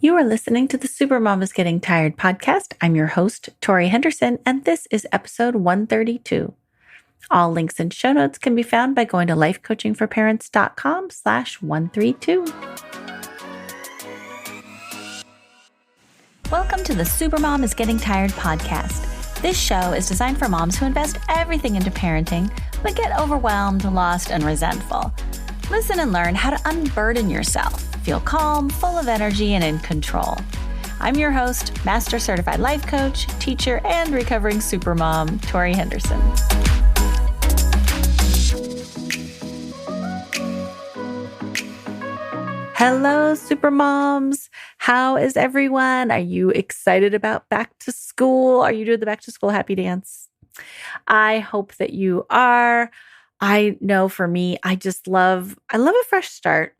You are listening to the Supermom is Getting Tired podcast. I'm your host, Tori Henderson, and this is episode 132. All links and show notes can be found by going to lifecoachingforparents.com/132. Welcome to the Supermom is Getting Tired podcast. This show is designed for moms who invest everything into parenting, but get overwhelmed, lost, and resentful. Listen and learn how to unburden yourself. Feel calm, full of energy, and in control. I'm your host, Master Certified Life Coach, teacher, and recovering supermom, Tori Henderson. Hello, supermoms. How is everyone? Are you excited about back to school? Are you doing the back to school happy dance? I hope that you are. I know for me, I love a fresh start.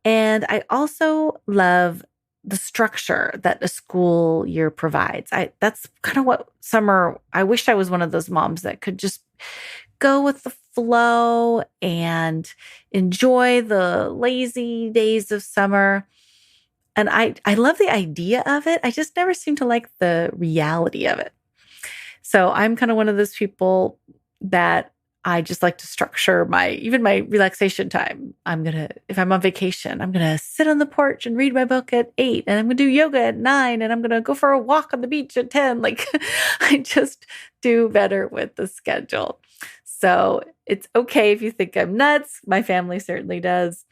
And I also love the structure that a school year provides. That's kind of what summer, I wish I was one of those moms that could just go with the flow and enjoy the lazy days of summer. And I love the idea of it. I just never seem to like the reality of it. So I'm kind of one of those people that I just like to structure my relaxation time. If I'm on vacation, I'm going to sit on the porch and read my book at 8, and I'm going to do yoga at 9, and I'm going to go for a walk on the beach at 10. Like I just do better with the schedule. So it's okay if you think I'm nuts. My family certainly does,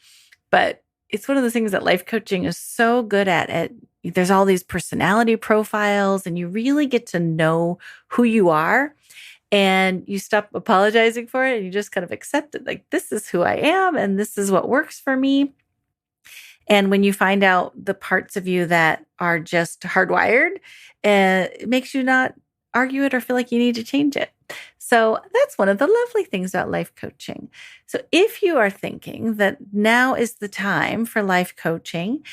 but it's one of the things that life coaching is so good at. There's all these personality profiles, and you really get to know who you are. And you stop apologizing for it and you just kind of accept it. Like, this is who I am and this is what works for me. And when you find out the parts of you that are just hardwired, it makes you not argue it or feel like you need to change it. So that's one of the lovely things about life coaching. So if you are thinking that now is the time for life coaching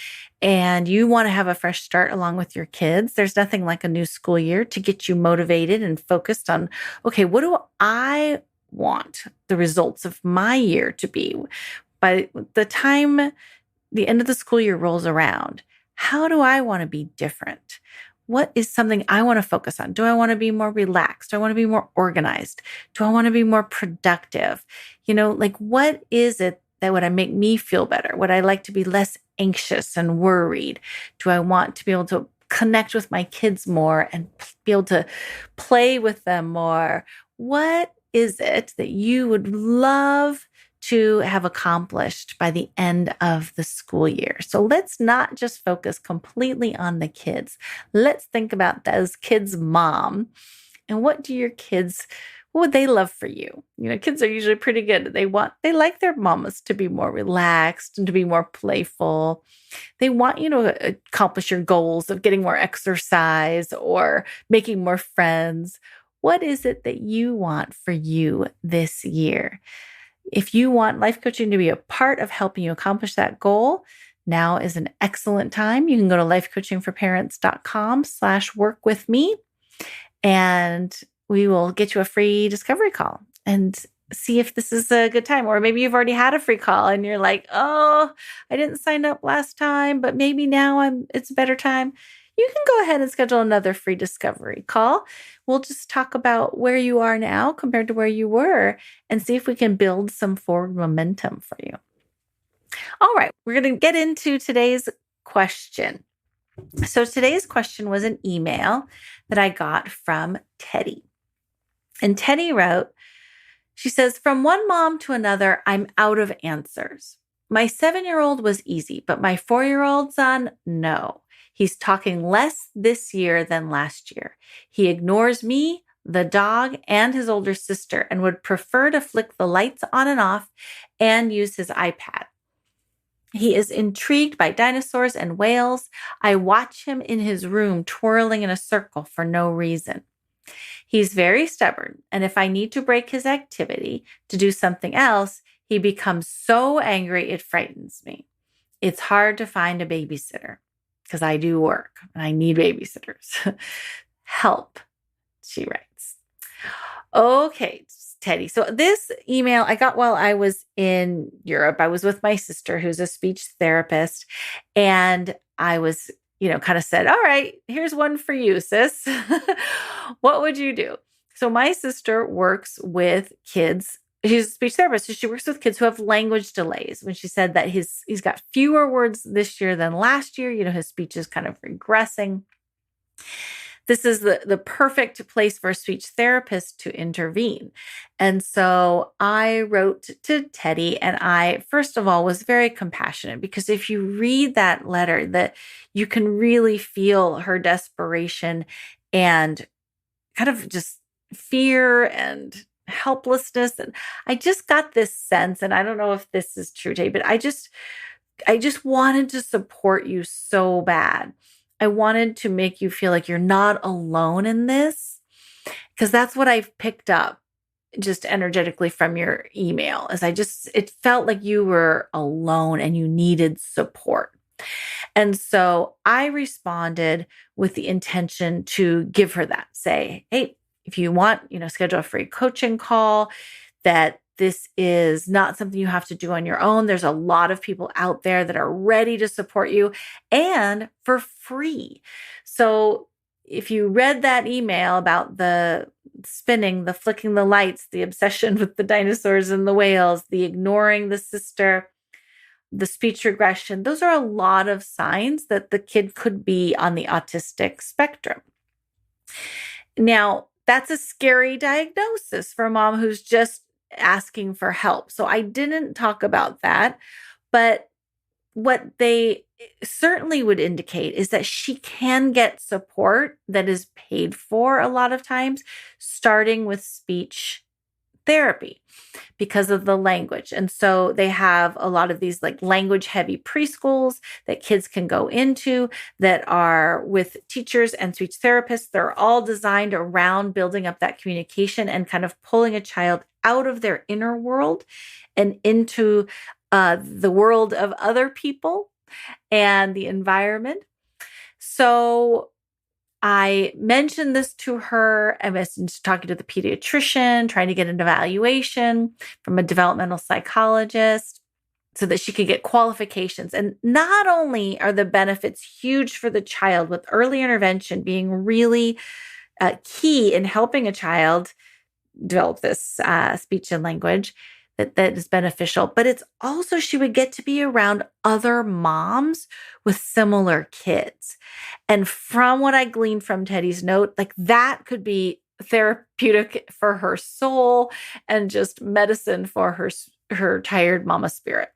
and you want to have a fresh start along with your kids, there's nothing like a new school year to get you motivated and focused on, okay, what do I want the results of my year to be? By the time the end of the school year rolls around, how do I want to be different? What is something I want to focus on? Do I want to be more relaxed? Do I want to be more organized? Do I want to be more productive? What is it that would make me feel better? Would I like to be less anxious and worried? Do I want to be able to connect with my kids more and be able to play with them more? What is it that you would love to have accomplished by the end of the school year? So let's not just focus completely on the kids. Let's think about those kids' mom and what would they love for you? Kids are usually pretty good. They like their mamas to be more relaxed and to be more playful. They want you to accomplish your goals of getting more exercise or making more friends. What is it that you want for you this year? If you want life coaching to be a part of helping you accomplish that goal, now is an excellent time. You can go to lifecoachingforparents.com/workwithme, and we will get you a free discovery call and see if this is a good time. Or maybe you've already had a free call and you're like, oh, I didn't sign up last time, but maybe now it's a better time. You can go ahead and schedule another free discovery call. We'll just talk about where you are now compared to where you were and see if we can build some forward momentum for you. All right, we're going to get into today's question. So today's question was an email that I got from Teddie. And Teddie wrote, she says, from one mom to another, I'm out of answers. My 7-year-old was easy, but my 4-year-old son, no. He's talking less this year than last year. He ignores me, the dog, and his older sister, and would prefer to flick the lights on and off and use his iPad. He is intrigued by dinosaurs and whales. I watch him in his room twirling in a circle for no reason. He's very stubborn, and if I need to break his activity to do something else, he becomes so angry it frightens me. It's hard to find a babysitter because I do work and I need babysitters. Help, she writes. Okay, Teddie. So this email I got while I was in Europe. I was with my sister, who's a speech therapist, and I was, kind of said, all right, here's one for you, sis. What would you do? So my sister works with kids. She's a speech therapist, so she works with kids who have language delays. When she said that he's got fewer words this year than last year, his speech is kind of regressing. This is the perfect place for a speech therapist to intervene. And so I wrote to Teddie, and I, first of all, was very compassionate, because if you read that letter, that you can really feel her desperation and kind of just fear and helplessness. And I just got this sense, and I don't know if this is true, Teddie, but I just wanted to support you so bad. I wanted to make you feel like you're not alone in this, because that's what I've picked up just energetically from your email. It felt like you were alone and you needed support. And so I responded with the intention to give her that. Say, hey, if you want, schedule a free coaching call, that this is not something you have to do on your own. There's a lot of people out there that are ready to support you, and for free. So if you read that email about the spinning, the flicking the lights, the obsession with the dinosaurs and the whales, the ignoring the sister, the speech regression, those are a lot of signs that the kid could be on the autistic spectrum. Now, that's a scary diagnosis for a mom who's just asking for help. So I didn't talk about that, but what they certainly would indicate is that she can get support that is paid for a lot of times, starting with speech therapy because of the language. And so they have a lot of these like language heavy preschools that kids can go into that are with teachers and speech therapists. They're all designed around building up that communication and kind of pulling a child out of their inner world and into the world of other people and the environment. So I mentioned this to her. I was talking to the pediatrician, trying to get an evaluation from a developmental psychologist so that she could get qualifications. And not only are the benefits huge for the child, with early intervention being really key in helping a child develop this speech and language, that is beneficial, but it's also she would get to be around other moms with similar kids. And from what I gleaned from Teddie's note, like that could be therapeutic for her soul and just medicine for her tired mama spirit.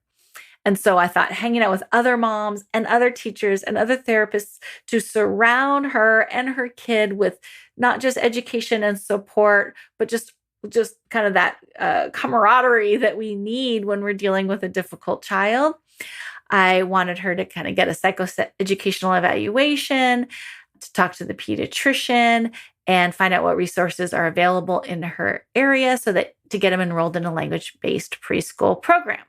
And so I thought hanging out with other moms and other teachers and other therapists to surround her and her kid with not just education and support, but just kind of that camaraderie that we need when we're dealing with a difficult child. I wanted her to kind of get a psychoeducational evaluation, to talk to the pediatrician, and find out what resources are available in her area so that to get them enrolled in a language-based preschool program.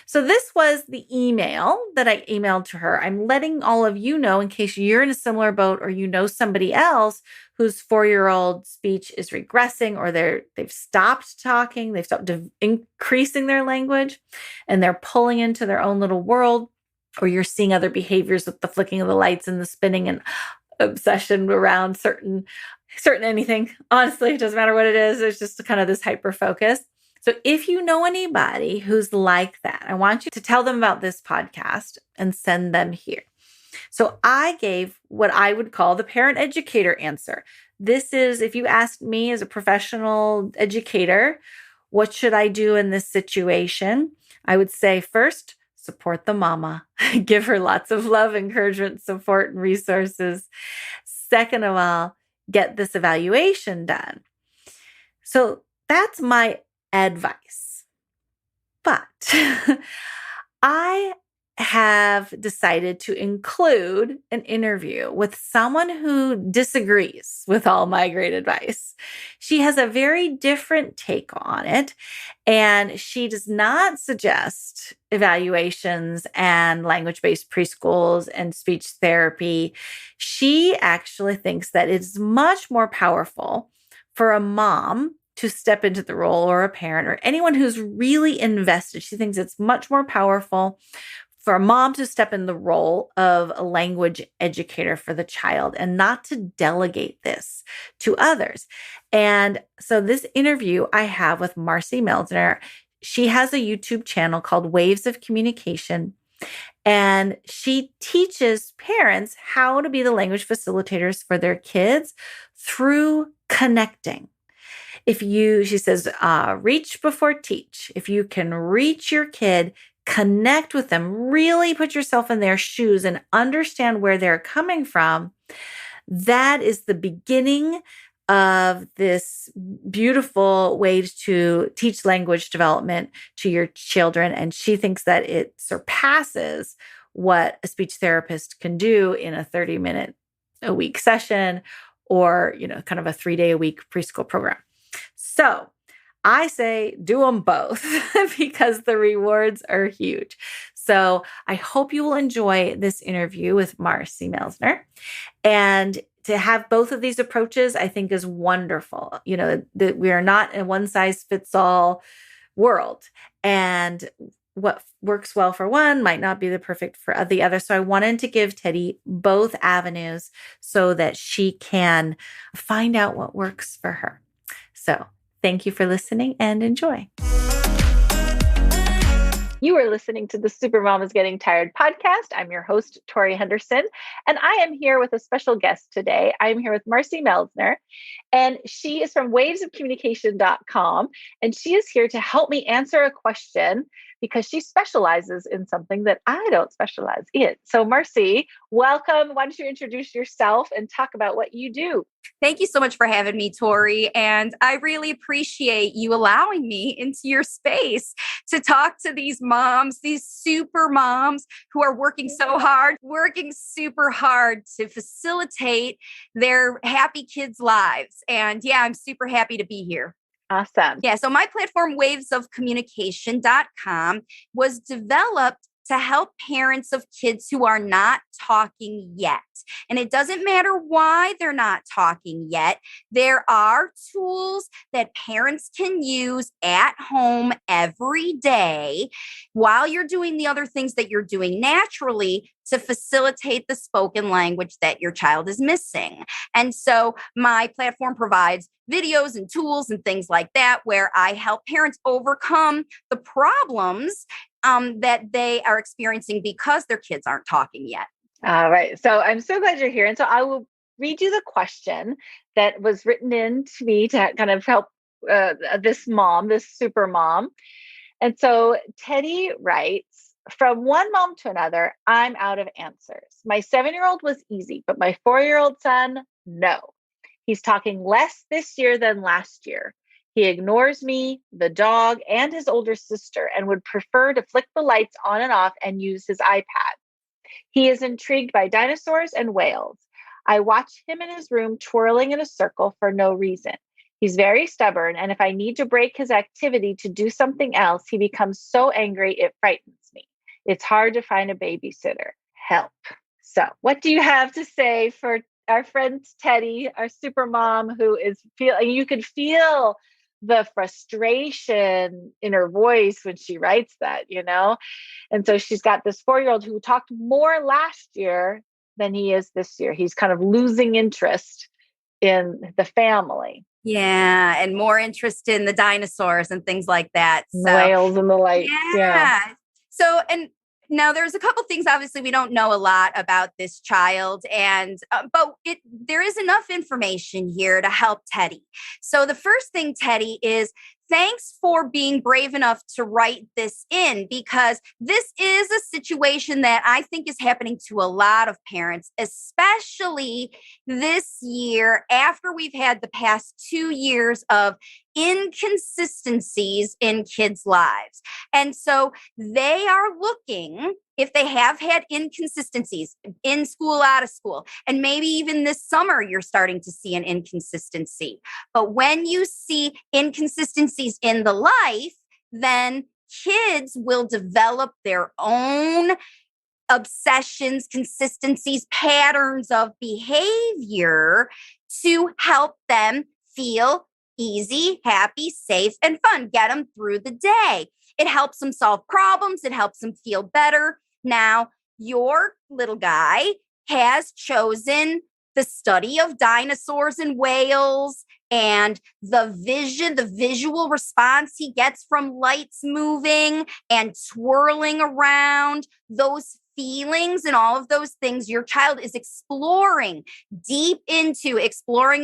So this was the email that I emailed to her. I'm letting all of you know in case you're in a similar boat or you know somebody else whose 4-year-old speech is regressing, or they've stopped talking, they've stopped increasing their language, and they're pulling into their own little world, or you're seeing other behaviors with the flicking of the lights and the spinning and obsession around certain anything. Honestly, it doesn't matter what it is. It's just kind of this hyper focus. So if you know anybody who's like that, I want you to tell them about this podcast and send them here. So I gave what I would call the parent educator answer. This is, if you asked me as a professional educator, what should I do in this situation? I would say first, support the mama. Give her lots of love, encouragement, support, and resources. Second of all, get this evaluation done. So that's my advice. But I have decided to include an interview with someone who disagrees with all my great advice. She has a very different take on it, and she does not suggest evaluations and language-based preschools and speech therapy. She actually thinks that it's much more powerful for a mom to step into the role, or a parent or anyone who's really invested. She thinks it's much more powerful for a mom to step in the role of a language educator for the child and not to delegate this to others. And so this interview I have with Marcy Meldner, she has a YouTube channel called Waves of Communication. And she teaches parents how to be the language facilitators for their kids through connecting. She says, reach before teach. If you can reach your kid, connect with them, really put yourself in their shoes and understand where they're coming from, that is the beginning of this beautiful way to teach language development to your children. And she thinks that it surpasses what a speech therapist can do in a 30-minute a week session, or, kind of a 3-day a week preschool program. So I say do them both because the rewards are huge. So I hope you will enjoy this interview with Marcy Meldner. And to have both of these approaches, I think, is wonderful. That we are not in a one-size-fits-all world. And what works well for one might not be the perfect for the other. So I wanted to give Teddie both avenues so that she can find out what works for her. So thank you for listening and enjoy. You are listening to the Supermom is Getting Tired podcast. I'm your host, Tori Henderson, and I am here with a special guest today. I am here with Marcy Meldner, and she is from wavesofcommunication.com, and she is here to help me answer a question because she specializes in something that I don't specialize in. So Marcy, welcome. Why don't you introduce yourself and talk about what you do? Thank you so much for having me, Tori. And I really appreciate you allowing me into your space to talk to these moms, these super moms who are working super hard to facilitate their happy kids' lives. And yeah, I'm super happy to be here. Awesome. Yeah. So my platform, wavesofcommunication.com, was developed to help parents of kids who are not talking yet. And it doesn't matter why they're not talking yet. There are tools that parents can use at home every day while you're doing the other things that you're doing naturally to facilitate the spoken language that your child is missing. And so my platform provides videos and tools and things like that, where I help parents overcome the problems that they are experiencing because their kids aren't talking yet. All right. So I'm so glad you're here. And so I will read you the question that was written in to me to kind of help this super mom. And so Teddie writes, from one mom to another, I'm out of answers. My 7-year-old was easy, but my 4-year-old son, no. He's talking less this year than last year. He ignores me, the dog, and his older sister, and would prefer to flick the lights on and off and use his iPad. He is intrigued by dinosaurs and whales. I watch him in his room twirling in a circle for no reason. He's very stubborn, and if I need to break his activity to do something else, he becomes so angry it frightens me. It's hard to find a babysitter. Help. So, what do you have to say for our friend Teddie, our super mom, who is you could feel the frustration in her voice when she writes that, And so she's got this 4-year-old who talked more last year than he is this year. He's kind of losing interest in the family. Yeah. And more interest in the dinosaurs and things like that. So, whales and the lights. Yeah. So, and now there's a couple things, obviously, we don't know a lot about this child, but there is enough information here to help Teddie. So the first thing, Teddie, is thanks for being brave enough to write this in, because this is a situation that I think is happening to a lot of parents, especially this year after we've had the past 2 years of inconsistencies in kids' lives. And so they are looking, if they have had inconsistencies in school, out of school, and maybe even this summer, you're starting to see an inconsistency. But when you see inconsistencies in the life, then kids will develop their own obsessions, consistencies, patterns of behavior to help them feel easy, happy, safe, and fun. Get them through the day. It helps them solve problems. It helps them feel better. Now, your little guy has chosen the study of dinosaurs and whales and the visual response he gets from lights moving and twirling around, those feelings and all of those things your child is exploring, deep into exploring.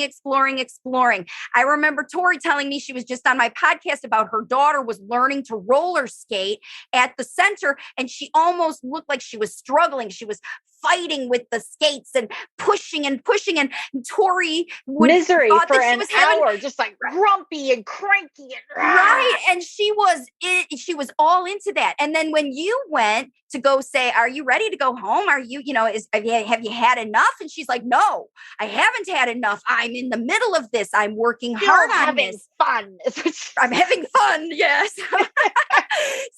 I remember Tori telling me, she was just on my podcast, about her daughter was learning to roller skate at the center, and she almost looked like she was struggling. She was fighting with the skates and pushing, and Tori would misery thought for that she an was having hour, just like grumpy and cranky and right, and she was all into that. And then when you went to go say, "Are you ready to go home? Are you, have you had enough?" And she's like, "No, I haven't had enough. I'm in the middle of this. I'm working hard on this. Fun. I'm having fun." Yes.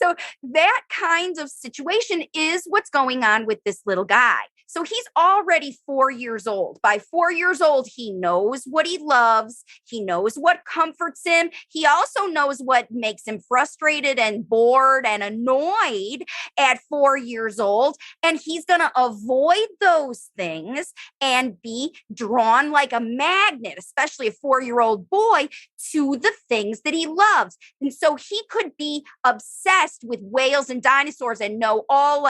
So that kind of situation is what's going on with this little guy. So he's already 4 years old. By 4 years old, he knows what he loves. He knows what comforts him. He also knows what makes him frustrated and bored and annoyed at 4 years old. And he's going to avoid those things and be drawn like a magnet, especially a 4-year-old boy, to the things that he loves. And so he could be obsessed with whales and dinosaurs and know all,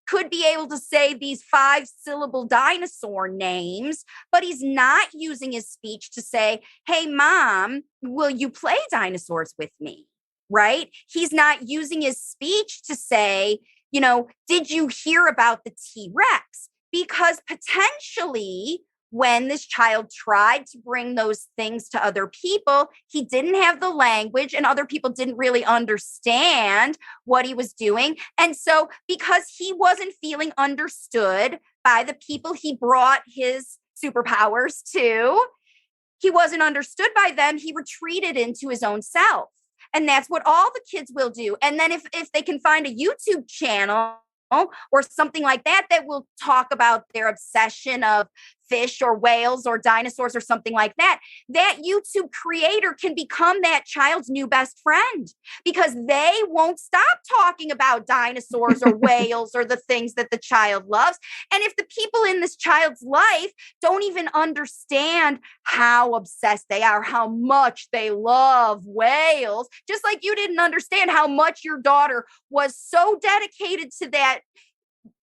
could be able to say these 5-syllable dinosaur names, but he's not using his speech to say, "Hey, Mom, will you play dinosaurs with me?" Right? He's not using his speech to say, "Did you hear about the T-Rex?" Because potentially, when this child tried to bring those things to other people, he didn't have the language, and other people didn't really understand what he was doing. And so because he wasn't feeling understood by the people he brought his superpowers to, he wasn't understood by them, he retreated into his own self. And that's what all the kids will do. And then if they can find a YouTube channel or something like that will talk about their obsession of fish or whales or dinosaurs or something like that, that YouTube creator can become that child's new best friend, because they won't stop talking about dinosaurs or whales or the things that the child loves. And if the people in this child's life don't even understand how obsessed they are, how much they love whales, just like you didn't understand how much your daughter was so dedicated to that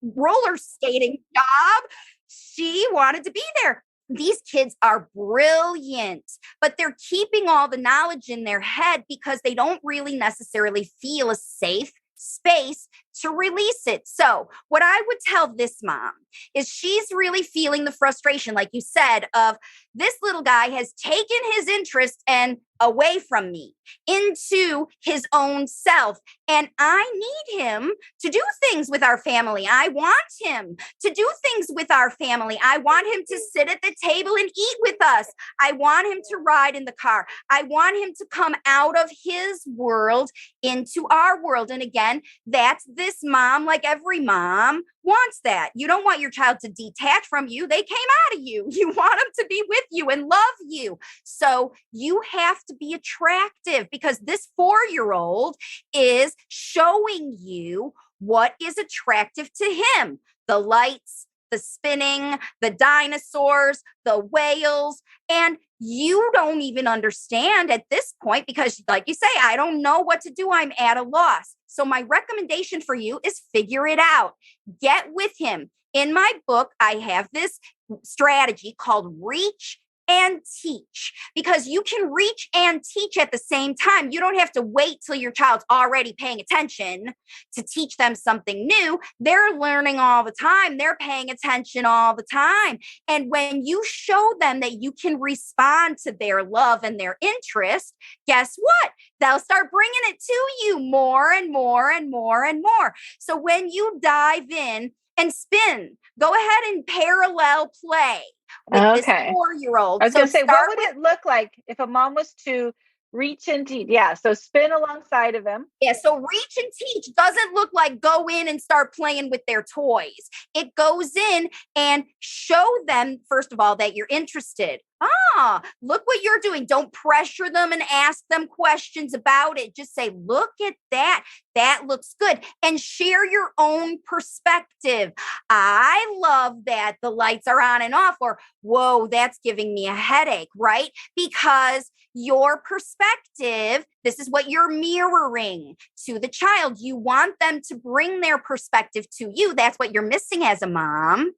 roller skating job, she wanted to be there. These kids are brilliant, but they're keeping all the knowledge in their head because they don't really necessarily feel a safe space to release it. So what I would tell this mom is, she's really feeling the frustration, like you said, of this little guy has taken his interest and away from me into his own self. And I need him to do things with our family. I want him to do things with our family. I want him to sit at the table and eat with us. I want him to ride in the car. I want him to come out of his world into our world. And again, that's this mom, like every mom wants that. You don't want your child to detach from you. They came out of you. You want them to be with you and love you. So you have to be attractive, because this 4-year-old is showing you what is attractive to him. The lights, the spinning, the dinosaurs, the whales. And you don't even understand at this point, because like you say, I don't know what to do. I'm at a loss. So my recommendation for you is figure it out. Get with him. In my book, I have this strategy called reach and teach, because you can reach and teach at the same time. You don't have to wait till your child's already paying attention to teach them something new. They're learning all the time. They're paying attention all the time. And when you show them that you can respond to their love and their interest, guess what? They'll start bringing it to you more and more and more and more. So when you dive in and spin, go ahead and parallel play with this 4-year-old. I was going to say, what would it look like if a mom was to reach and teach? Yeah. So spin alongside of him. Yeah. So reach and teach doesn't look like go in and start playing with their toys. It goes in and show them, first of all, that you're interested. Look what you're doing. Don't pressure them and ask them questions about it. Just say, look at that. That looks good. And share your own perspective. I love that the lights are on and off, or whoa, that's giving me a headache, right? Because your perspective, this is what you're mirroring to the child. You want them to bring their perspective to you. That's what you're missing as a mom.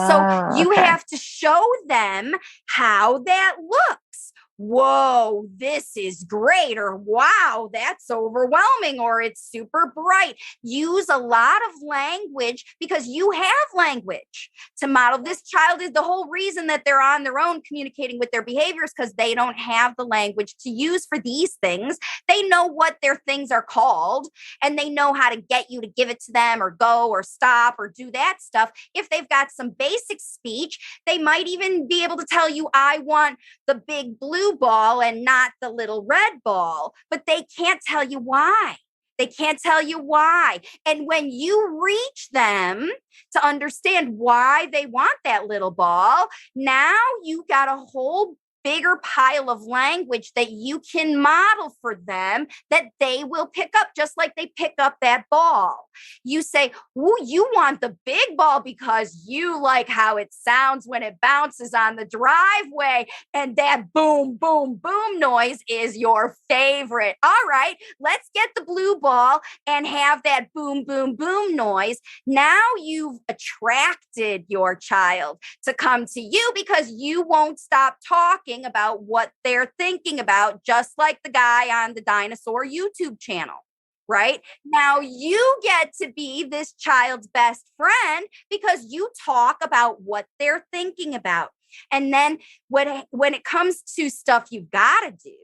So you Okay. have to show them how that looks. Whoa, this is great, or wow, that's overwhelming, or it's super bright. Use a lot of language because you have language to model. This child is the whole reason that they're on their own communicating with their behaviors, because they don't have the language to use for these things. They know what their things are called, and they know how to get you to give it to them, or go, or stop, or do that stuff. If they've got some basic speech, they might even be able to tell you, I want the big blue ball and not the little red ball, but they can't tell you why. They can't tell you why. And when you reach them to understand why they want that little ball, now you got a whole bigger pile of language that you can model for them that they will pick up, just like they pick up that ball. You say, ooh, you want the big ball because you like how it sounds when it bounces on the driveway, and that boom, boom, boom noise is your favorite. All right, let's get the blue ball and have that boom, boom, boom noise. Now you've attracted your child to come to you because you won't stop talking about what they're thinking about, just like the guy on the dinosaur YouTube channel. Right? Now you get to be this child's best friend because you talk about what they're thinking about. And then when it comes to stuff you've got to do,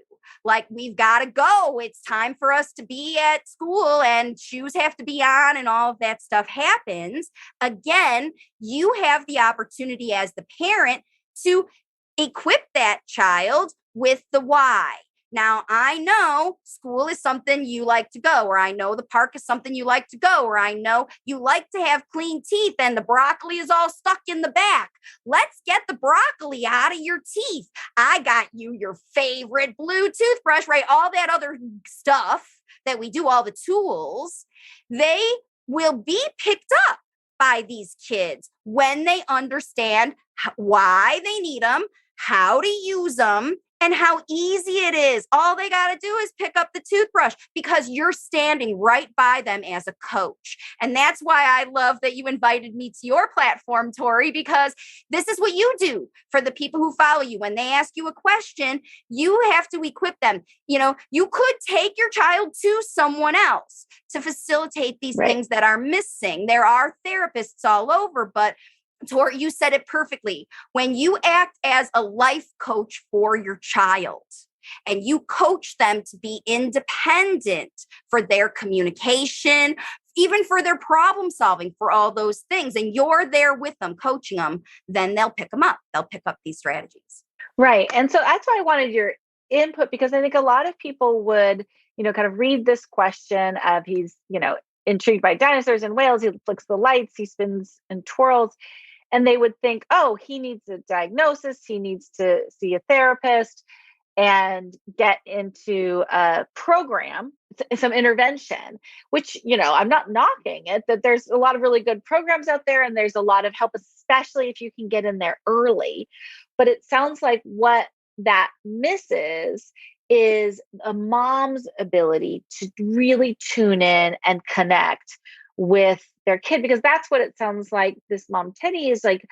like we've got to go, it's time for us to be at school and shoes have to be on and all of that stuff happens. Again, you have the opportunity as the parent to equip that child with the why. Now, I know school is something you like to go, or I know the park is something you like to go, or I know you like to have clean teeth and the broccoli is all stuck in the back. Let's get the broccoli out of your teeth. I got you your favorite blue toothbrush, right? All that other stuff that we do, all the tools, they will be picked up by these kids when they understand why they need them, how to use them, and how easy it is. All they got to do is pick up the toothbrush because you're standing right by them as a coach. And that's why I love that you invited me to your platform, Tori, because this is what you do for the people who follow you. When they ask you a question, you have to equip them. You know, you could take your child to someone else to facilitate these things that are missing. There are therapists all over, but Tori, you said it perfectly. When you act as a life coach for your child and you coach them to be independent for their communication, even for their problem solving, for all those things, and you're there with them, coaching them, then they'll pick them up. They'll pick up these strategies. Right. And so that's why I wanted your input, because I think a lot of people would, kind of read this question of he's, intrigued by dinosaurs and whales. He flicks the lights, he spins and twirls. And they would think, oh, he needs a diagnosis. He needs to see a therapist and get into a program, some intervention, which, I'm not knocking it, that there's a lot of really good programs out there and there's a lot of help, especially if you can get in there early. But it sounds like what that misses is a mom's ability to really tune in and connect with their kid, because that's what it sounds like this mom, Teddie, is like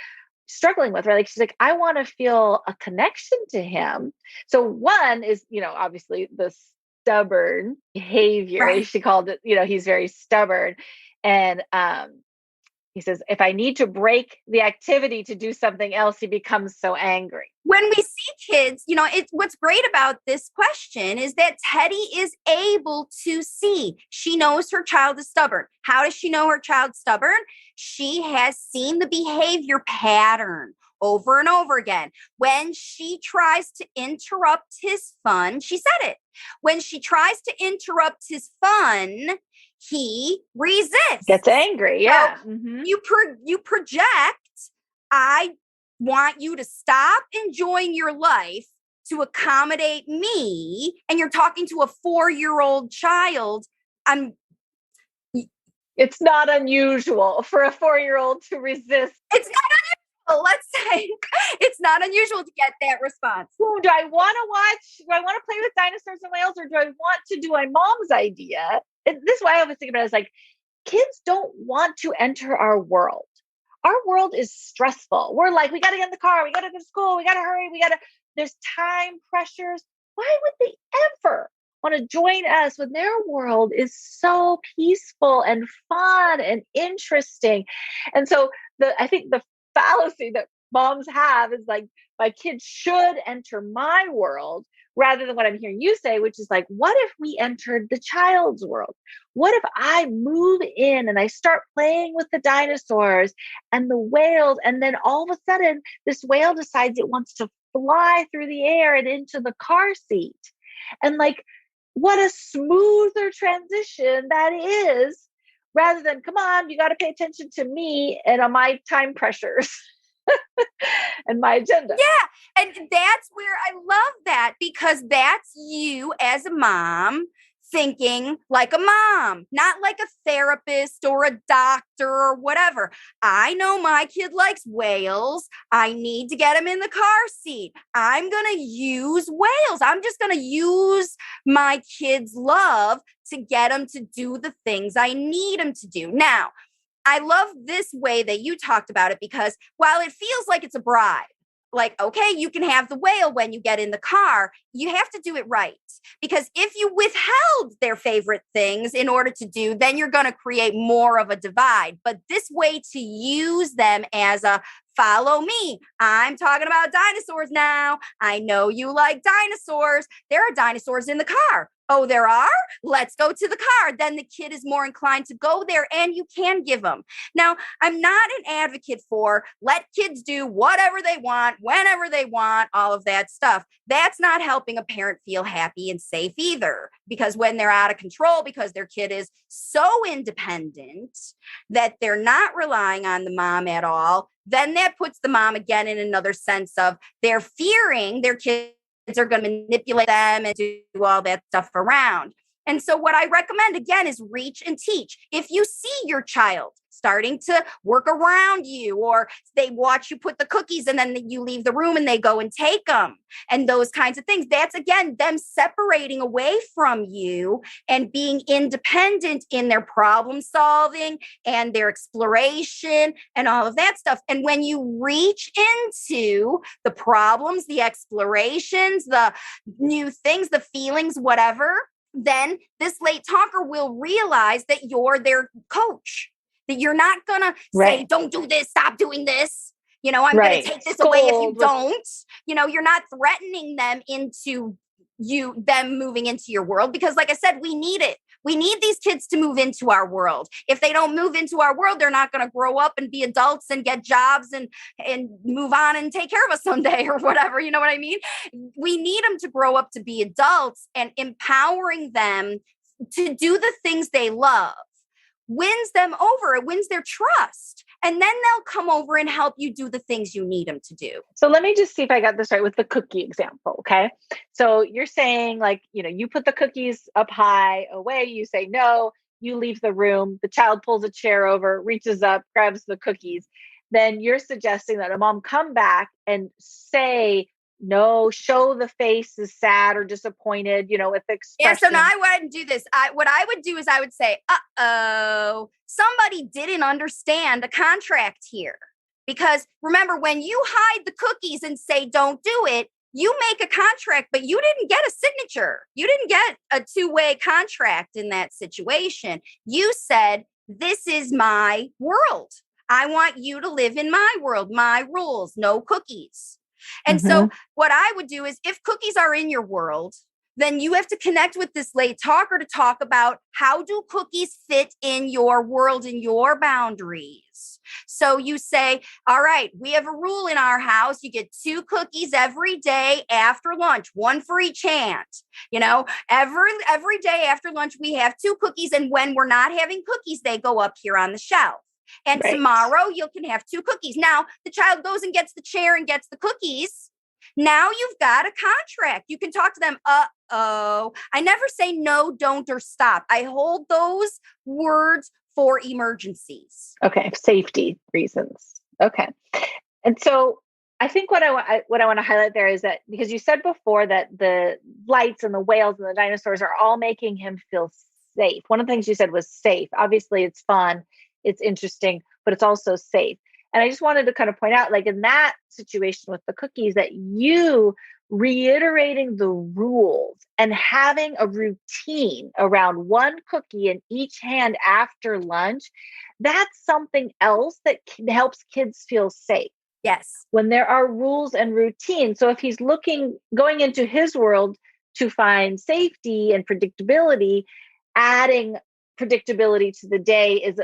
struggling with, right? Like she's like, I want to feel a connection to him. So one is, obviously the stubborn behavior, Right. She called it, he's very stubborn. And he says, if I need to break the activity to do something else, he becomes so angry. When we see kids, it's what's great about this question is that Teddie is able to see. She knows her child is stubborn. How does she know her child's stubborn? She has seen the behavior pattern over and over again. When she tries to interrupt his fun, she said it. When she tries to interrupt his fun, he resists. Gets angry. Yeah. So you project, I want you to stop enjoying your life to accommodate me, and you're talking to a 4-year-old child. It's not unusual for a 4-year-old to resist. It's not unusual. Let's say it's not unusual to get that response. Do I want to watch? Do I want to play with dinosaurs and whales, or do I want to do my mom's idea? This is why I was thinking about it. It's like, kids don't want to enter our world. Our world is stressful. We're like, we got to get in the car. We got to go to school. We got to hurry. There's time pressures. Why would they ever want to join us when their world is so peaceful and fun and interesting? And so I think the fallacy that moms have is like, my kids should enter my world, rather than what I'm hearing you say, which is like, what if we entered the child's world? What if I move in and I start playing with the dinosaurs and the whales, and then all of a sudden this whale decides it wants to fly through the air and into the car seat? And like, what a smoother transition that is, rather than, come on, you got to pay attention to me and on my time pressures and my agenda. Yeah. And that's where I love that, because that's you as a mom thinking like a mom, not like a therapist or a doctor or whatever. I know my kid likes whales. I need to get him in the car seat. I'm going to use whales. I'm just going to use my kid's love to get him to do the things I need him to do. Now, I love this way that you talked about it, because while it feels like it's a bribe, like, okay, you can have the whale when you get in the car, you have to do it right. Because if you withheld their favorite things in order to do, then you're going to create more of a divide. But this way to use them as a follow me. I'm talking about dinosaurs now. I know you like dinosaurs. There are dinosaurs in the car. Oh, there are? Let's go to the car. Then the kid is more inclined to go there, and you can give them. Now, I'm not an advocate for let kids do whatever they want, whenever they want, all of that stuff. That's not helping a parent feel happy and safe either, because when they're out of control, because their kid is so independent that they're not relying on the mom at all, then that puts the mom again in another sense of they're fearing their kids are going to manipulate them and do all that stuff around. And so what I recommend, again, is reach and teach. If you see your child starting to work around you, or they watch you put the cookies and then you leave the room and they go and take them, and those kinds of things, that's, again, them separating away from you and being independent in their problem solving and their exploration and all of that stuff. And when you reach into the problems, the explorations, the new things, the feelings, whatever, then this late talker will realize that you're their coach, that you're not going to say, don't do this, stop doing this. I'm going to take this away if you don't. You're not threatening them into them moving into your world, because like I said, we need it. We need these kids to move into our world. If they don't move into our world, they're not going to grow up and be adults and get jobs and move on and take care of us someday or whatever. You know what I mean? We need them to grow up to be adults, and empowering them to do the things they love wins them over. It wins their trust. And then they'll come over and help you do the things you need them to do. So let me just see if I got this right with the cookie example. Okay. So you're saying, like, you put the cookies up high away. You say, no, you leave the room. The child pulls a chair over, reaches up, grabs the cookies. Then you're suggesting that a mom come back and say, no, show the face is sad or disappointed, with expression. Yeah, so now I wouldn't do this. What I would do is I would say, somebody didn't understand the contract here. Because remember, when you hide the cookies and say, don't do it, you make a contract, but you didn't get a signature. You didn't get a two-way contract in that situation. You said, this is my world. I want you to live in my world, my rules, no cookies. And so what I would do is, if cookies are in your world, then you have to connect with this late talker to talk about, how do cookies fit in your world and your boundaries? So you say, all right, we have a rule in our house. You get 2 cookies every day after lunch, 1 for each hand. Every day after lunch, we have 2 cookies. And when we're not having cookies, they go up here on the shelf. And Right. tomorrow you can have 2 cookies. Now the child goes and gets the chair and gets the cookies. Now you've got a contract. You can talk to them. I never say no, don't, or stop. I hold those words for emergencies. Okay. Safety reasons. Okay. And so I think what I want to highlight there is that because you said before that the lights and the whales and the dinosaurs are all making him feel safe. One of the things you said was safe. Obviously, it's fun, it's interesting, but it's also safe. And I just wanted to kind of point out, like in that situation with the cookies, that you reiterating the rules and having a routine around one cookie in each hand after lunch, that's something else that helps kids feel safe. Yes. When there are rules and routines. So if he's going into his world to find safety and predictability, adding predictability to the day is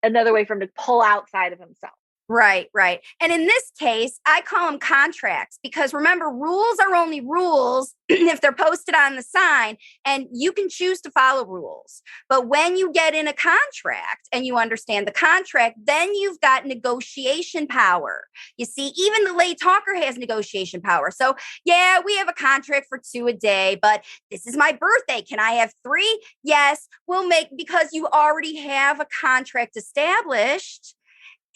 another way for him to pull outside of himself. Right, right. And in this case, I call them contracts because remember, rules are only rules if they're posted on the sign, and you can choose to follow rules. But when you get in a contract and you understand the contract, then you've got negotiation power. You see, even the late talker has negotiation power. So yeah, we have a contract for 2 a day, but this is my birthday. Can I have 3? Yes, we'll make, because you already have a contract established.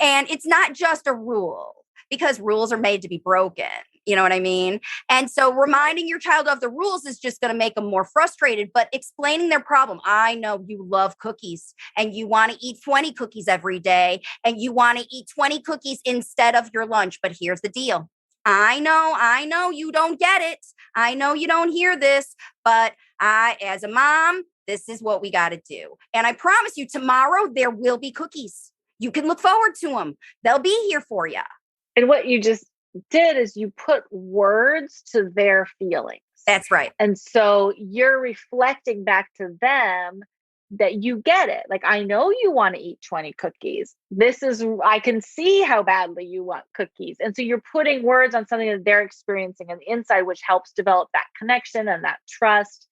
And it's not just a rule, because rules are made to be broken. You know what I mean? And so reminding your child of the rules is just going to make them more frustrated, but explaining their problem. I know you love cookies and you want to eat 20 cookies every day and you want to eat 20 cookies instead of your lunch. But here's the deal. I know you don't get it. I know you don't hear this, but as a mom, this is what we got to do. And I promise you, tomorrow there will be cookies. You can look forward to them. They'll be here for you. And what you just did is you put words to their feelings. That's right. And so you're reflecting back to them that you get it. Like, I know you want to eat 20 cookies. I can see how badly you want cookies. And so you're putting words on something that they're experiencing on the inside, which helps develop that connection and that trust,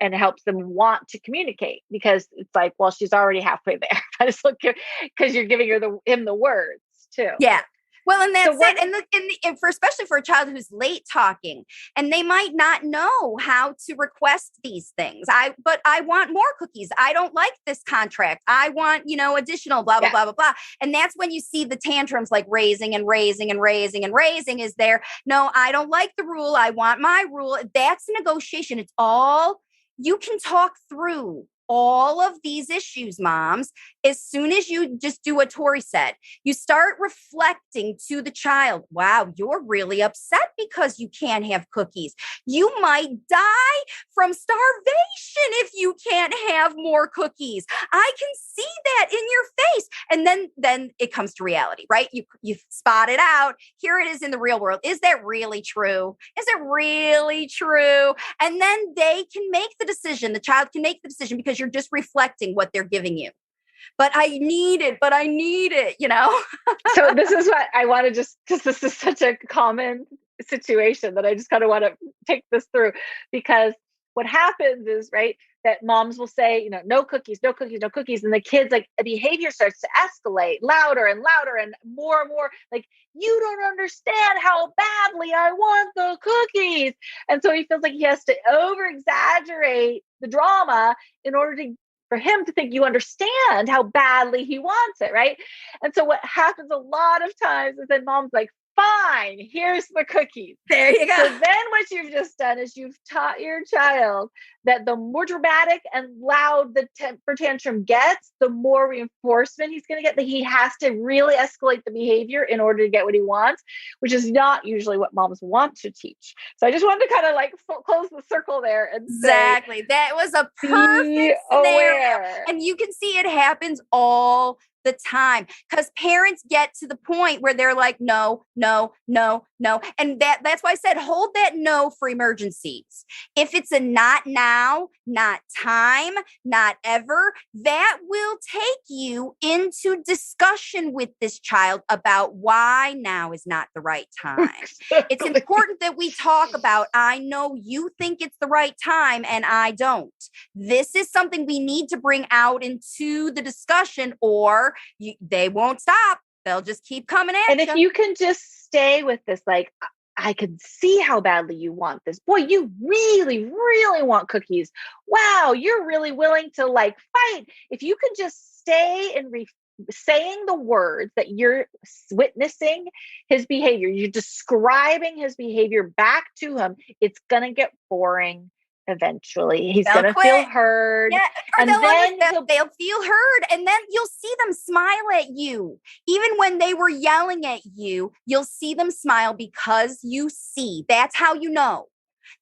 and helps them want to communicate, because it's like, well, she's already halfway there. I just look here because you're giving him the words too. Yeah. Well, and that's it. And especially for a child who's late talking, and they might not know how to request these things. But I want more cookies. I don't like this contract. I want, additional blah, blah, blah, blah, blah. And that's when you see the tantrums like raising and raising and raising and raising is there. No, I don't like the rule. I want my rule. That's a negotiation. It's all, you can talk through all of these issues, moms, as soon as you just do what Tori said. You start reflecting to the child, wow, you're really upset because you can't have cookies. You might die from starvation if you can't have more cookies. I can see that in your face. And then it comes to reality, right? You spot it out. Here it is in the real world. Is that really true? Is it really true? And then they can make the decision. The child can make the decision because you're just reflecting what they're giving you. But I need it. So this is what I want to because this is such a common situation that I just kind of want to take this through, because what happens is, right, that moms will say, no cookies, no cookies, no cookies. And the kids, like, the behavior starts to escalate louder and louder and more, like, you don't understand how badly I want the cookies. And so he feels like he has to over exaggerate the drama in order for him to think you understand how badly he wants it, right? And so what happens a lot of times is that mom's like, fine, here's the cookies. There you go. So then what you've just done is you've taught your child that the more dramatic and loud the temper tantrum gets, the more reinforcement he's going to get, that he has to really escalate the behavior in order to get what he wants, which is not usually what moms want to teach. So I just wanted to kind of like close the circle there and exactly. That was a perfect scenario. And you can see it happens all the time, because parents get to the point where they're like, no. And that's why I said, hold that no for emergencies. If it's a not now, not time, not ever, that will take you into discussion with this child about why now is not the right time. It's important that we talk about, I know you think it's the right time and I don't. This is something we need to bring out into the discussion, or they won't stop. They'll just keep coming at And you. if you can just stay with this, like, I can see how badly you want this. Boy, you really, really want cookies. Wow, you're really willing to like fight. If you can just stay and saying the words that you're witnessing his behavior, you're describing his behavior back to him, it's going to get boring eventually. He's going to feel heard. Yeah, or and they'll feel heard, and then you'll see them smile at you. Even when they were yelling at you, you'll see them smile because you see. That's how you know.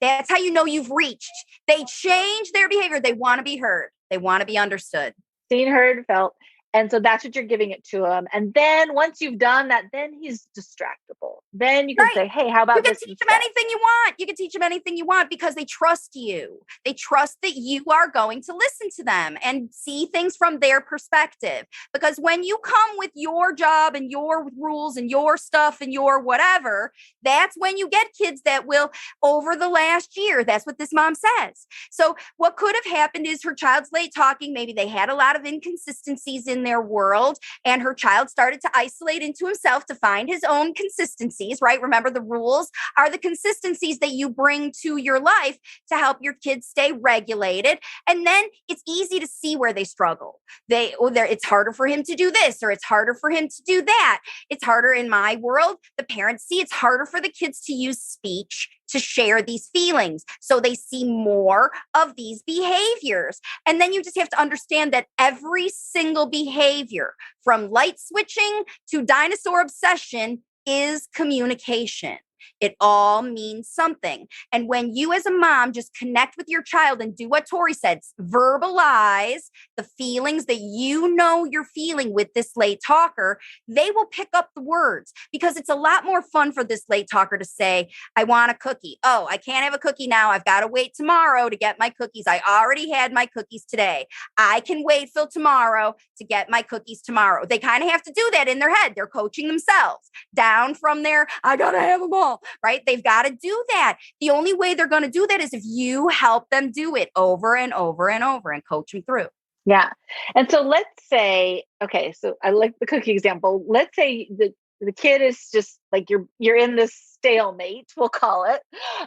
That's how you know you've reached. They change their behavior. They want to be heard. They want to be understood. Seen, heard, felt. And so that's what you're giving it to him. And then once you've done that, then he's distractible. Then you can say, hey, how about this? You can teach them anything you want. You can teach them anything you want because they trust you. They trust that you are going to listen to them and see things from their perspective. Because when you come with your job and your rules and your stuff and your whatever, that's when you get kids that will, over the last year, that's what this mom says. So what could have happened is her child's late talking. Maybe they had a lot of inconsistencies in their world, and her child started to isolate into himself to find his own consistencies, right? Remember, the rules are the consistencies that you bring to your life to help your kids stay regulated. And then it's easy to see where they struggle. It's harder for him to do this, or it's harder for him to do that. It's harder in my world. The parents see it's harder for the kids to use speech to share these feelings. So they see more of these behaviors. And then you just have to understand that every single behavior, from light switching to dinosaur obsession, is communication. It all means something. And when you as a mom just connect with your child and do what Tori said, verbalize the feelings that you know you're feeling with this late talker, they will pick up the words, because it's a lot more fun for this late talker to say, I want a cookie. Oh, I can't have a cookie now. I've got to wait tomorrow to get my cookies. I already had my cookies today. I can wait till tomorrow to get my cookies tomorrow. They kind of have to do that in their head. They're coaching themselves down from their, I got to have them all, right? They've got to do that. The only way they're going to do that is if you help them do it over and over and over and coach them through. Yeah. And so let's say, okay, so I like the cookie example. Let's say the kid is just like, you're in this stalemate, we'll call it,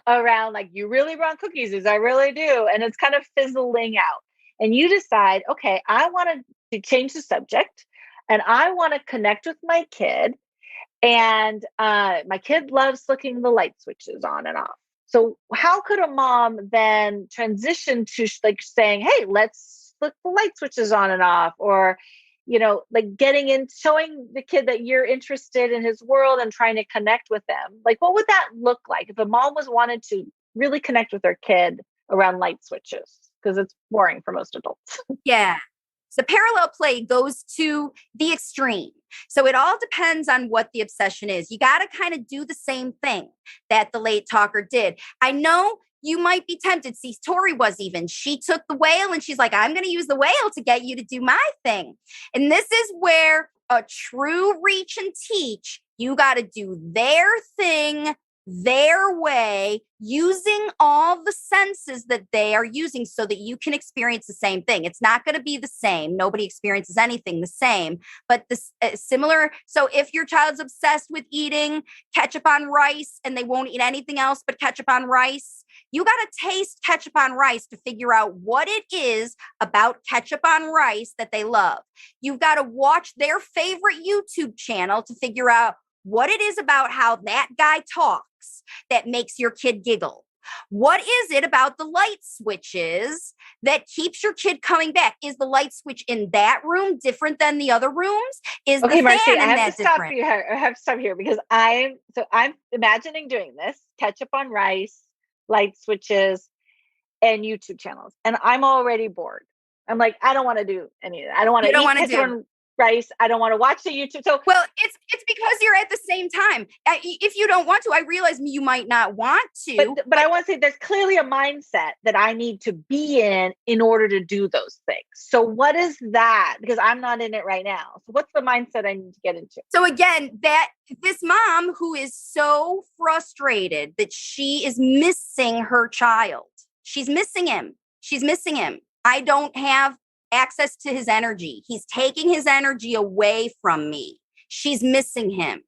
around like, you really want cookies? As I really do. And it's kind of fizzling out. And you decide, okay, I want to change the subject and I want to connect with my kid. And my kid loves flicking the light switches on and off. So how could a mom then transition to like saying, hey, let's flick the light switches on and off? Or, like getting in, showing the kid that you're interested in his world and trying to connect with them. Like, what would that look like if a mom wanted to really connect with their kid around light switches? Because it's boring for most adults. Yeah. So parallel play goes to the extreme. So it all depends on what the obsession is. You got to kind of do the same thing that the late talker did. I know you might be tempted. See, Tori was even. She took the whale and she's like, I'm going to use the whale to get you to do my thing. And this is where a true reach and teach, you got to do their thing their way, using all the senses that they are using so that you can experience the same thing. It's not going to be the same. Nobody experiences anything the same, but this similar. So if your child's obsessed with eating ketchup on rice and they won't eat anything else but ketchup on rice, you got to taste ketchup on rice to figure out what it is about ketchup on rice that they love. You've got to watch their favorite YouTube channel to figure out what it is about how that guy talks that makes your kid giggle. What is it about the light switches that keeps your kid coming back? Is the light switch in that room different than the other rooms? Is the fan Marcy, in I have that to stop different? here. I have to stop here because I'm imagining doing this: ketchup on rice, light switches, and YouTube channels, and I'm already bored. I'm like, I don't want to do any of that. I don't want to eat ketchup on rice. I don't want to watch the YouTube. So, well, it's because you're at the same time. If you don't want to, I realize you might not want to. But I want to say there's clearly a mindset that I need to be in order to do those things. So what is that? Because I'm not in it right now. So what's the mindset I need to get into? So again, that this mom who is so frustrated that she is missing her child. She's missing him. I don't have access to his energy. He's taking his energy away from me. She's missing him.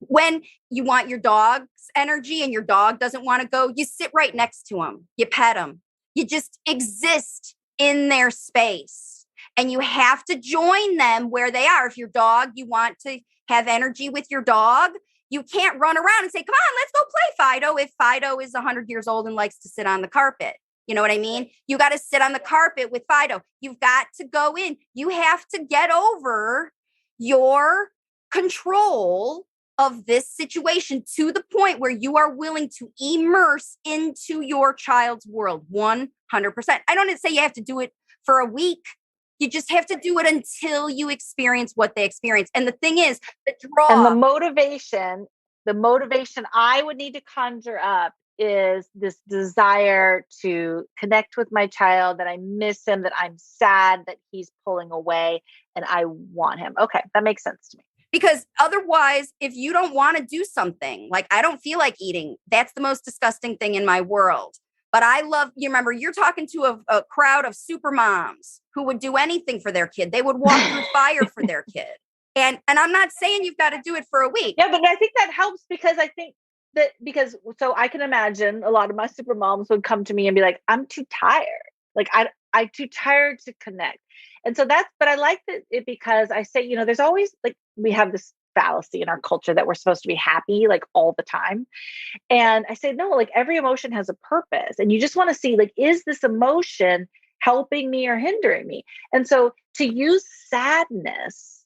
When you want your dog's energy and your dog doesn't want to go, you sit right next to him. You pet him. You just exist in their space. And you have to join them where they are. If your dog, you want to have energy with your dog, you can't run around and say, come on, let's go play Fido, if Fido is 100 years old and likes to sit on the carpet. You know what I mean? You got to sit on the carpet with Fido. You've got to go in. You have to get over your control of this situation to the point where you are willing to immerse into your child's world 100%. I don't say you have to do it for a week. You just have to do it until you experience what they experience. And the thing is, the draw and the motivation I would need to conjure up is this desire to connect with my child, that I miss him, that I'm sad that he's pulling away and I want him. Okay, that makes sense to me. Because otherwise, if you don't want to do something, like I don't feel like eating, that's the most disgusting thing in my world. But I love, you remember, you're talking to a crowd of super moms who would do anything for their kid. They would walk through fire for their kid. And I'm not saying you've got to do it for a week. Yeah, but I think that helps because I think that so I can imagine a lot of my super moms would come to me and be like, I'm too tired. Like I'm too tired to connect. And so but I like it because I say, there's always like, we have this fallacy in our culture that we're supposed to be happy like all the time. And I say, no, like every emotion has a purpose. And you just want to see, like, is this emotion helping me or hindering me? And so to use sadness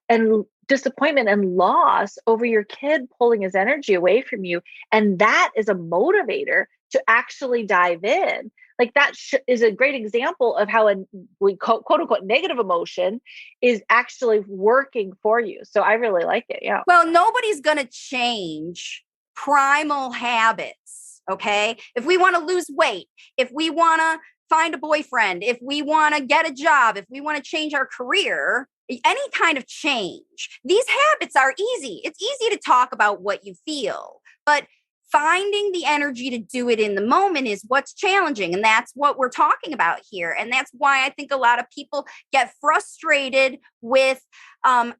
and disappointment and loss over your kid pulling his energy away from you, and that is a motivator to actually dive in. Like that is a great example of how we quote unquote negative emotion is actually working for you. So I really like it. Yeah. Well, nobody's going to change primal habits. Okay. If we want to lose weight, if we want to find a boyfriend, if we want to get a job, if we want to change our career, any kind of change, these habits are easy. It's easy to talk about what you feel, but finding the energy to do it in the moment is what's challenging. And that's what we're talking about here. And that's why I think a lot of people get frustrated with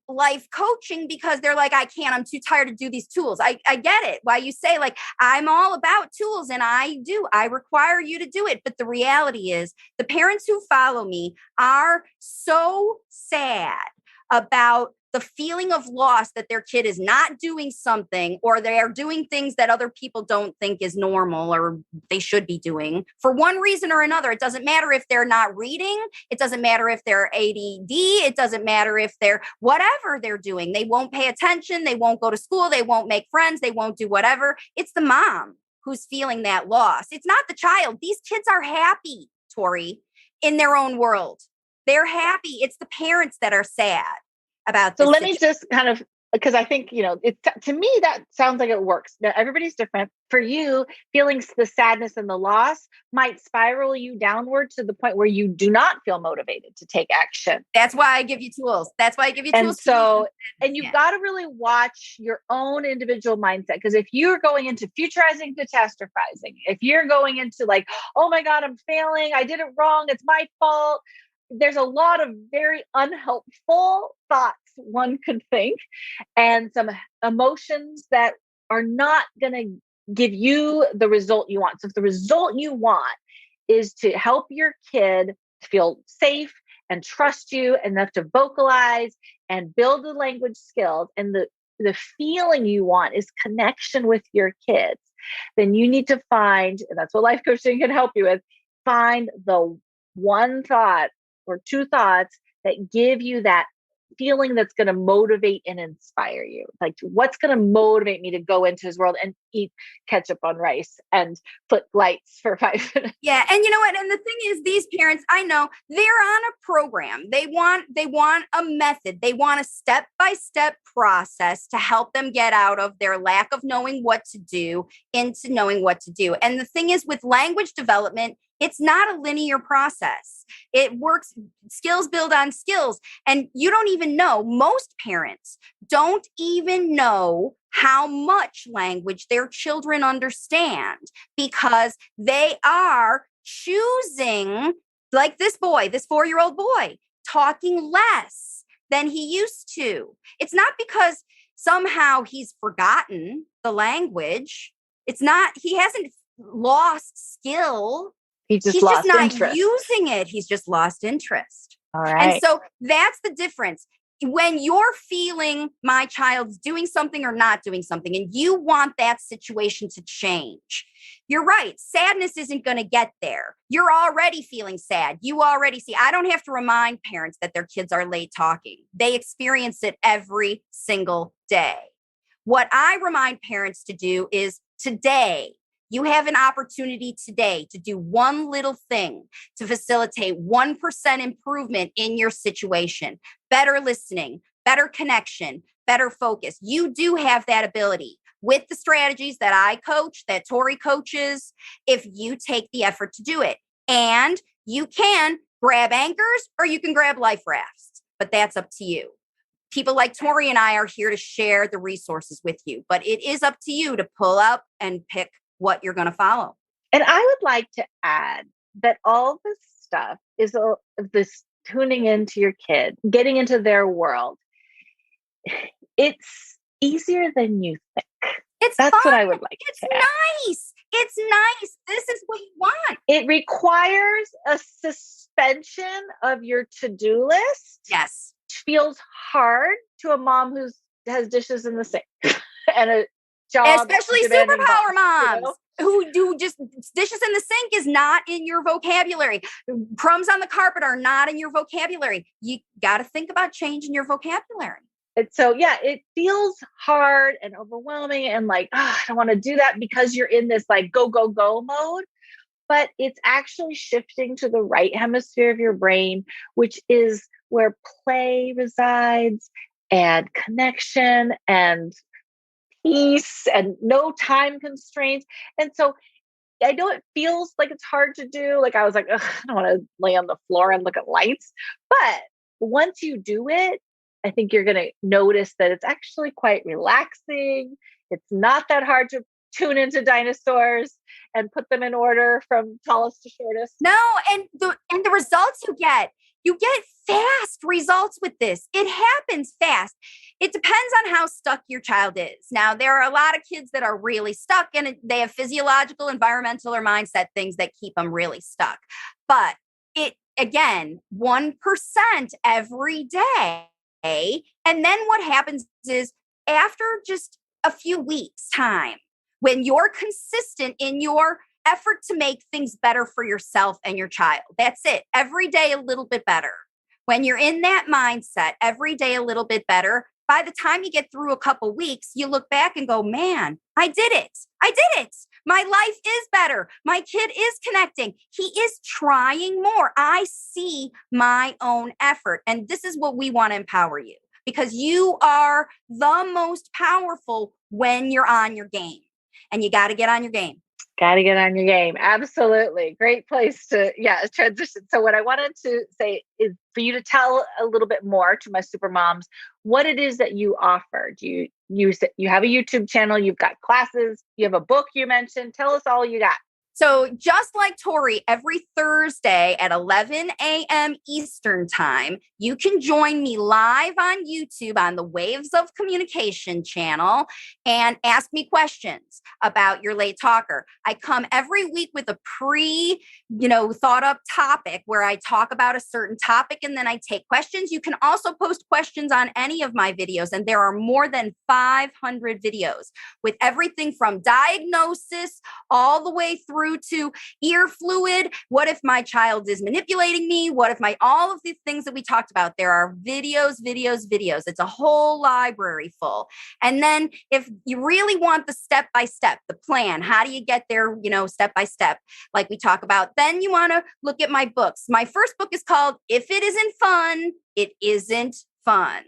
life coaching because they're like, I'm too tired to do these tools. I get it. Why you say like, I'm all about tools and I require you to do it. But the reality is the parents who follow me are so sad about the feeling of loss that their kid is not doing something, or they are doing things that other people don't think is normal or they should be doing for one reason or another. It doesn't matter if they're not reading. It doesn't matter if they're ADD. It doesn't matter if they're whatever they're doing. They won't pay attention. They won't go to school. They won't make friends. They won't do whatever. It's the mom who's feeling that loss. It's not the child. These kids are happy, Tori, in their own world. They're happy. It's the parents that are sad about this. So let me just kind of, because I think, to me, that sounds like it works. Now, everybody's different. For you, feeling the sadness and the loss might spiral you downward to the point where you do not feel motivated to take action. That's why I give you tools. And so, and you've got to really watch your own individual mindset. Because if you're going into futurizing, catastrophizing, if you're going into like, oh my God, I'm failing, I did it wrong, it's my fault, there's a lot of very unhelpful thoughts one could think, and some emotions that are not going to give you the result you want. So if the result you want is to help your kid feel safe and trust you enough to vocalize and build the language skills, and the feeling you want is connection with your kids, then you need to find, and that's what life coaching can help you with, find the one thought or two thoughts that give you that feeling that's going to motivate and inspire you. Like, what's going to motivate me to go into his world and eat ketchup on rice and put lights for 5 minutes? Yeah. And you know what? And the thing is, these parents, I know they're on a program. They want a method. They want a step-by-step process to help them get out of their lack of knowing what to do into knowing what to do. And the thing is, with language development, it's not a linear process. It works, skills build on skills. And you don't even know, most parents don't even know how much language their children understand because they are choosing Like this boy, this 4-year-old boy, talking less than he used to. It's not because somehow he's forgotten the language. It's not, he hasn't lost skill. He just He's just lost not interest. using it. He's just lost interest. All right. And so that's the difference. When you're feeling my child's doing something or not doing something, and you want that situation to change, you're right. Sadness isn't going to get there. You're already feeling sad. You already see, I don't have to remind parents that their kids are late talking. They experience it every single day. What I remind parents to do is today, you have an opportunity today to do one little thing to facilitate 1% improvement in your situation. Better listening, better connection, better focus. You do have that ability with the strategies that I coach, that Tori coaches, if you take the effort to do it. And you can grab anchors or you can grab life rafts, but that's up to you. People like Tori and I are here to share the resources with you, but it is up to you to pull up and pick what you're going to follow. And I would like to add that all this stuff is this tuning into your kid, getting into their world. It's easier than you think. That's fun. what I would like it's to add. Nice. It's nice. This is what you want. It requires a suspension of your to-do list. Yes. Which feels hard to a mom who has dishes in the sink and a job. Especially superpower moms. You know? Who do just dishes in the sink is not in your vocabulary. Crumbs on the carpet are not in your vocabulary. You got to think about changing your vocabulary. And so, yeah, it feels hard and overwhelming and like, I don't want to do that because you're in this like go, go, go mode. But it's actually shifting to the right hemisphere of your brain, which is where play resides and connection and peace and no time constraints. And so I know it feels like it's hard to do. Like I was like, I don't want to lay on the floor and look at lights. But once you do it, I think you're going to notice that it's actually quite relaxing. It's not that hard to tune into dinosaurs and put them in order from tallest to shortest. No, and the results you get fast results with this. It happens fast. It depends on how stuck your child is. Now, there are a lot of kids that are really stuck and they have physiological, environmental, or mindset things that keep them really stuck. But it, again, 1% every day. And then what happens is after just a few weeks' time, when you're consistent in your effort to make things better for yourself and your child, that's it. Every day, a little bit better. When you're in that mindset, every day, a little bit better. By the time you get through a couple weeks, you look back and go, man, I did it. I did it. My life is better. My kid is connecting. He is trying more. I see my own effort. And this is what we want to empower you because you are the most powerful when you're on your game. And you got to get on your game. Got to get on your game. Absolutely. Great place to, transition. So what I wanted to say is for you to tell a little bit more to my super moms, what it is that you offer. You have a YouTube channel, you've got classes, you have a book you mentioned. Tell us all you got. So just like Tori, every Thursday at 11 a.m. Eastern time, you can join me live on YouTube on the Waves of Communication channel and ask me questions about your late talker. I come every week with a thought up topic where I talk about a certain topic and then I take questions. You can also post questions on any of my videos. And there are more than 500 videos with everything from diagnosis all the way through to ear fluid. What if my child is manipulating me? What if all of the things that we talked about? There are videos. It's a whole library full. And then if you really want the step-by-step, the plan, how do you get there, step-by-step, like we talk about, then you want to look at my books. My first book is called If It Isn't Fun, It Isn't Fun.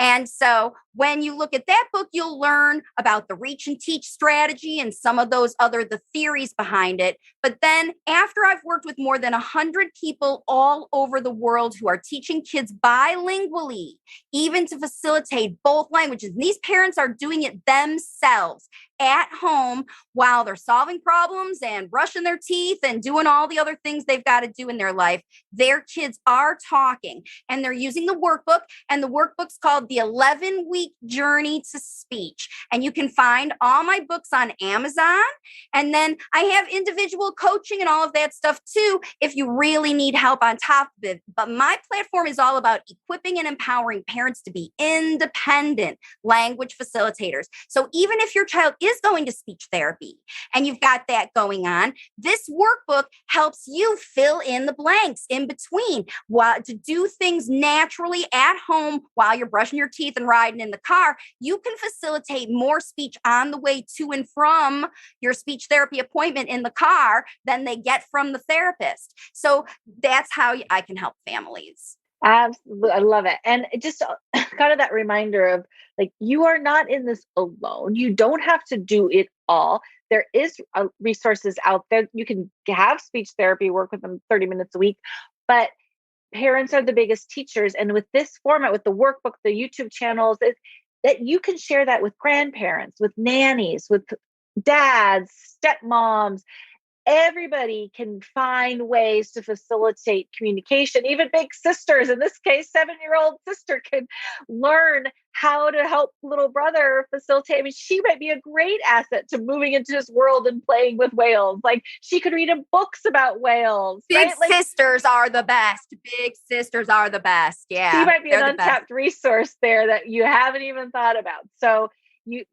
And so when you look at that book, you'll learn about the reach and teach strategy and some of the theories behind it. But then after I've worked with more than 100 people all over the world who are teaching kids bilingually, even to facilitate both languages, and these parents are doing it themselves at home while they're solving problems and brushing their teeth and doing all the other things they've got to do in their life, their kids are talking and they're using the workbook, and the workbook's called the 11-Week Journey to Speech. And you can find all my books on Amazon. And then I have individual coaching and all of that stuff too, if you really need help on top of it. But my platform is all about equipping and empowering parents to be independent language facilitators. So even if your child is going to speech therapy and you've got that going on, this workbook helps you fill in the blanks in between, to do things naturally at home while you're brushing your teeth and riding in the car. You can facilitate more speech on the way to and from your speech therapy appointment in the car than they get from the therapist. So that's how I can help families. Absolutely. I love it. And it just kind of that reminder of like, you are not in this alone. You don't have to do it all. There is resources out there. You can have speech therapy, work with them 30 minutes a week, but parents are the biggest teachers. And with this format, with the workbook, the YouTube channels, that you can share that with grandparents, with nannies, with dads, stepmoms. Everybody can find ways to facilitate communication. Even big sisters, in this case, 7-year-old sister, can learn how to help little brother facilitate. I mean, she might be a great asset to moving into this world and playing with whales. Like, she could read him books about whales. Big right? sisters are the best. Big sisters are the best. Yeah. She might be an untapped resource there that you haven't even thought about. So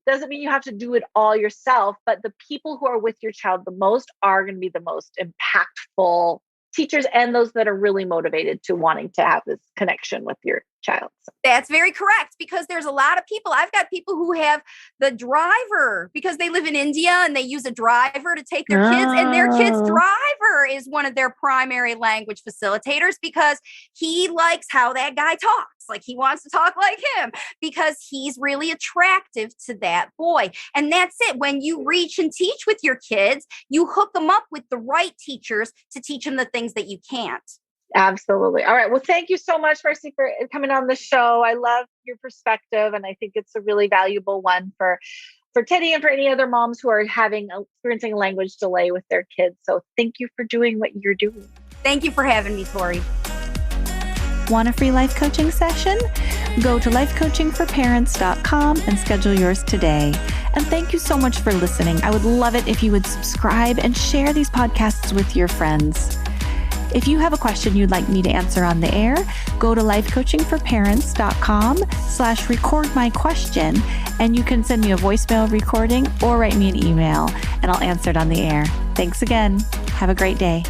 doesn't mean you have to do it all yourself, but the people who are with your child the most are going to be the most impactful teachers, and those that are really motivated to wanting to have this connection with your child. That's very correct, because there's a lot of people. I've got people who have the driver because they live in India and they use a driver to take their kids, and their kid's driver is one of their primary language facilitators because he likes how that guy talks. Like, he wants to talk like him because he's really attractive to that boy. And that's it. When you reach and teach with your kids, you hook them up with the right teachers to teach them the things that you can't. Absolutely. All right. Well, thank you so much, Marcy, for coming on the show. I love your perspective, and I think it's a really valuable one for Teddie and for any other moms who are experiencing a language delay with their kids. So thank you for doing what you're doing. Thank you for having me, Tori. Want a free life coaching session? Go to lifecoachingforparents.com and schedule yours today. And thank you so much for listening. I would love it if you would subscribe and share these podcasts with your friends. If you have a question you'd like me to answer on the air, go to lifecoachingforparents.com/recordmyquestion, and you can send me a voicemail recording or write me an email, and I'll answer it on the air. Thanks again. Have a great day.